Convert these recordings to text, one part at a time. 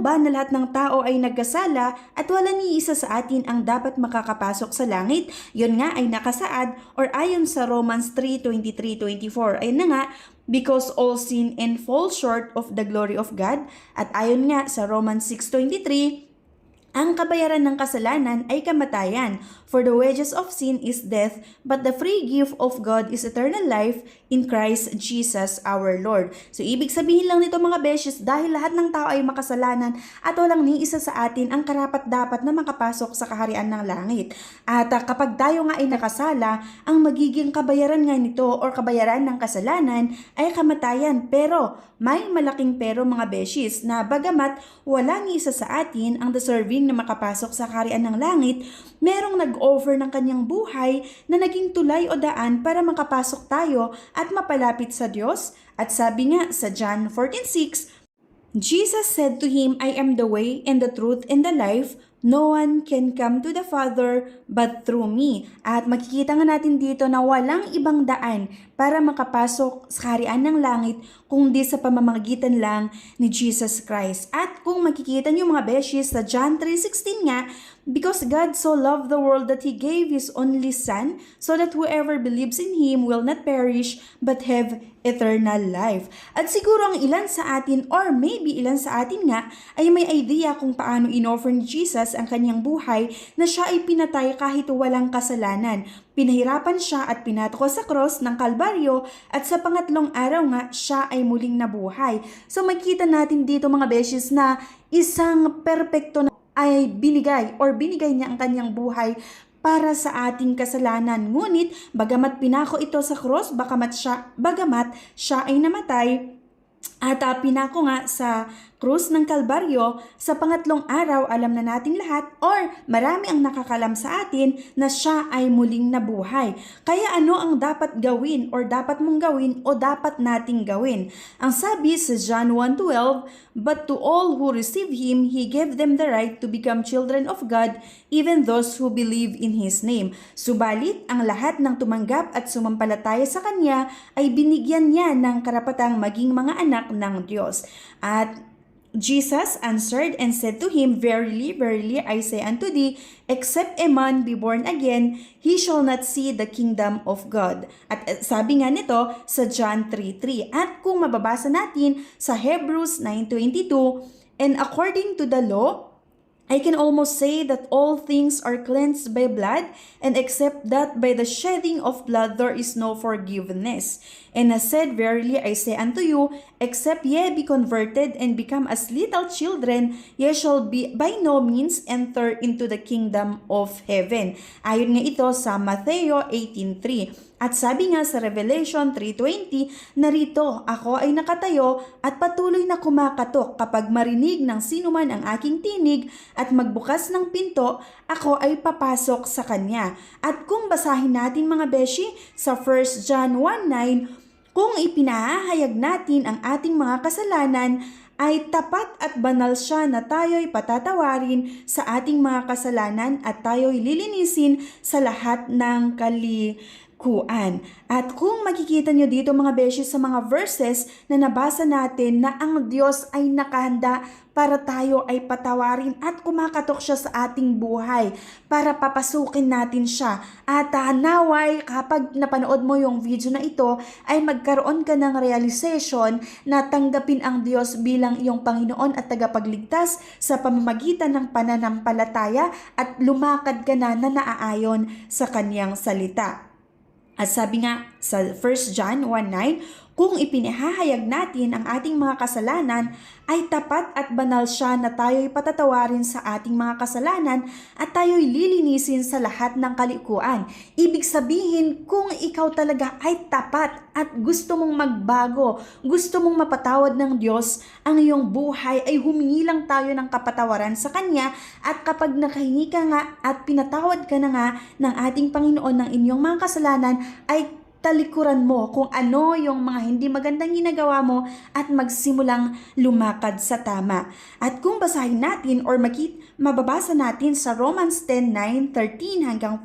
ba na lahat ng tao ay nagkasala at wala ni isa sa atin ang dapat makakapasok sa langit? Yun nga ay nakasaad or ayon sa Romans 3:23-24. Ayun na nga, because all sin and fall short of the glory of God. At ayon nga sa Romans 6:23, ang kabayaran ng kasalanan ay kamatayan. For the wages of sin is death, but the free gift of God is eternal life in Christ Jesus our Lord. So ibig sabihin lang nito mga beshes, dahil lahat ng tao ay makasalanan at walang ni isa sa atin ang karapat-dapat na makapasok sa kaharian ng langit. At kapag tayo nga ay nakasala, ang magiging kabayaran nga nito or kabayaran ng kasalanan ay kamatayan. Pero may malaking pero mga beshes na bagamat wala ni isa sa atin ang deserving na makapasok sa kaharian ng langit, merong nag-offer ng kanyang buhay na naging tulay o daan para makapasok tayo at mapalapit sa Diyos. At sabi nga sa John 14:6, Jesus said to him, I am the way and the truth and the life. No one can come to the Father but through me. At makikita nga natin dito na walang ibang daan para makapasok sa kaharian ng langit kundi sa pamamagitan lang ni Jesus Christ. At kung makikita niyo mga beshes sa John 3:16 nga, because God so loved the world that He gave His only Son, so that whoever believes in Him will not perish but have eternal life. At siguro ang ilan sa atin or maybe ilan sa atin nga ay may idea kung paano inoffer ni Jesus ang kanyang buhay na siya ay pinatay kahit walang kasalanan. Pinahirapan siya at pinatoko sa cross ng Kalbaryo at sa pangatlong araw nga siya ay muling nabuhay. So makita natin dito mga beshes na isang perpekto na ay binigay niya ang kanyang buhay para sa ating kasalanan. Ngunit bagamat pinako ito sa cross, bagamat siya ay namatay at pinako nga sa krus ng Kalbaryo, sa pangatlong araw alam na natin lahat or marami ang nakakalam sa atin na siya ay muling nabuhay. Kaya ano ang dapat gawin or dapat mong gawin o dapat nating gawin? Ang sabi sa John 1:12, but to all who receive Him, He gave them the right to become children of God, even those who believe in His name. Subalit, ang lahat ng tumanggap at sumampalataya sa Kanya ay binigyan niya ng karapatang maging mga anak ng Diyos. At Jesus answered and said to him, Verily, verily, I say unto thee, except a man be born again, he shall not see the kingdom of God. At sabi nga nito sa John 3:3. At kung mababasa natin sa Hebrews 9:22, and according to the law, I can almost say that all things are cleansed by blood, and except that by the shedding of blood there is no forgiveness. And as said, verily I say unto you, except ye be converted and become as little children, ye shall be by no means enter into the kingdom of heaven. Ayon nga ito sa Mateo 18:3. At sabi nga sa Revelation 3:20, narito ako ay nakatayo at patuloy na kumakatok kapag marinig ng sinuman ang aking tinig at magbukas ng pinto, ako ay papasok sa kanya. At kung basahin natin mga beshi sa 1 John 1:9, kung ipinahayag natin ang ating mga kasalanan, ay tapat at banal siya na tayo'y patatawarin sa ating mga kasalanan at tayo'y lilinisin sa lahat ng kalikuan. At kung makikita nyo dito mga beshi sa mga verses na nabasa natin na ang Diyos ay nakahanda para tayo ay patawarin at kumakatok siya sa ating buhay para papasukin natin siya. At naway kapag napanood mo yung video na ito ay magkaroon ka ng realization na tanggapin ang Diyos bilang iyong Panginoon at tagapagligtas sa pamamagitan ng pananampalataya at lumakad ka na naaayon sa Kanyang salita. At sabi nga sa 1 John 1:9, kung ipinahahayag natin ang ating mga kasalanan, ay tapat at banal siya na tayo'y patatawarin sa ating mga kasalanan at tayo'y lilinisin sa lahat ng kalikuan. Ibig sabihin, kung ikaw talaga ay tapat at gusto mong magbago, gusto mong mapatawad ng Diyos ang iyong buhay, ay humingi lang tayo ng kapatawaran sa Kanya. At kapag nakahingi ka nga at pinatawad ka na nga ng ating Panginoon ng inyong mga kasalanan, ay talikuran mo kung ano yung mga hindi magandang ginagawa mo at magsimulang lumakad sa tama. At kung basahin natin or mababasa natin sa Romans 10:9-13 hanggang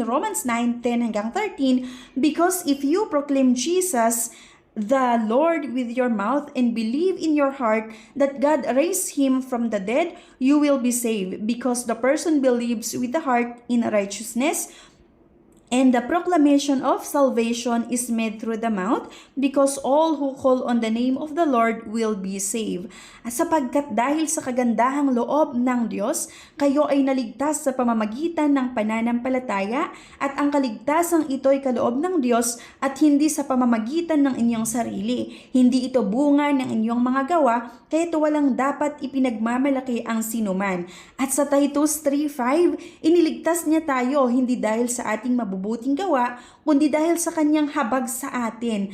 Romans 9:10 hanggang 13, because if you proclaim Jesus the Lord with your mouth and believe in your heart that God raised him from the dead, you will be saved. Because the person believes with the heart in righteousness, and the proclamation of salvation is made through the mouth, because all who call on the name of the Lord will be saved. At sapagkat dahil sa kagandahang loob ng Diyos, kayo ay naligtas sa pamamagitan ng pananampalataya, at ang kaligtasang ito ay kaloob ng Diyos at hindi sa pamamagitan ng inyong sarili. Hindi ito bunga ng inyong mga gawa, kaya't walang dapat ipinagmamalaki ang sinuman. At sa Titus 3:5, iniligtas niya tayo hindi dahil sa ating mabubuting gawa, kundi dahil sa kanyang habag sa atin.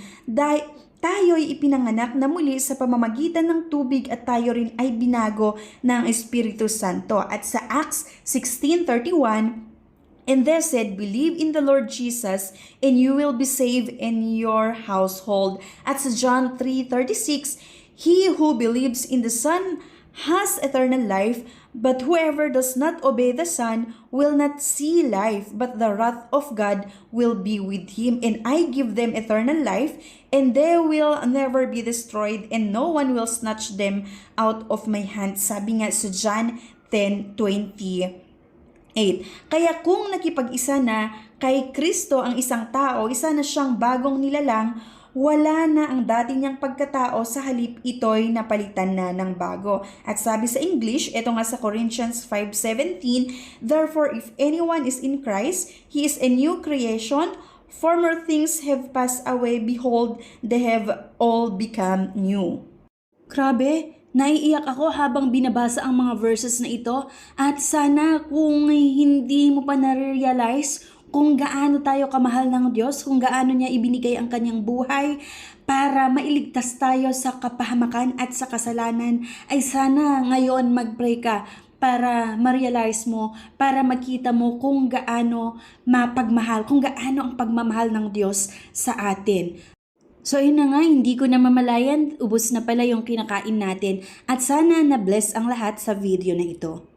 Tayo'y ipinanganak na muli sa pamamagitan ng tubig at tayo rin ay binago ng Espiritu Santo. At sa Acts 16:31, and they said, believe in the Lord Jesus, and you will be saved in your household. At sa John 3:36, he who believes in the Son has eternal life, but whoever does not obey the Son will not see life, but the wrath of God will be with him. And I give them eternal life, and they will never be destroyed, and no one will snatch them out of my hand. Sabi nga sa John 10:28. Kaya kung nakipag-isa na kay Kristo ang isang tao, isa na siyang bagong nilalang, wala na ang dati niyang pagkatao, sa halip ito'y napalitan na ng bago. At sabi sa English, ito nga sa Corinthians 5:17, therefore if anyone is in Christ, he is a new creation. Former things have passed away, behold, they have all become new. Grabe! Naiiyak ako habang binabasa ang mga verses na ito, at sana kung hindi mo pa na-realize kung gaano tayo kamahal ng Diyos, kung gaano niya ibinigay ang kanyang buhay para mailigtas tayo sa kapahamakan at sa kasalanan, ay sana ngayon mag-pray ka para ma-realize mo, para makita mo kung gaano mapagmahal, kung gaano ang pagmamahal ng Diyos sa atin. So yun na nga, hindi ko na mamalayan, ubos na pala yung kinakain natin, at sana na-bless ang lahat sa video na ito.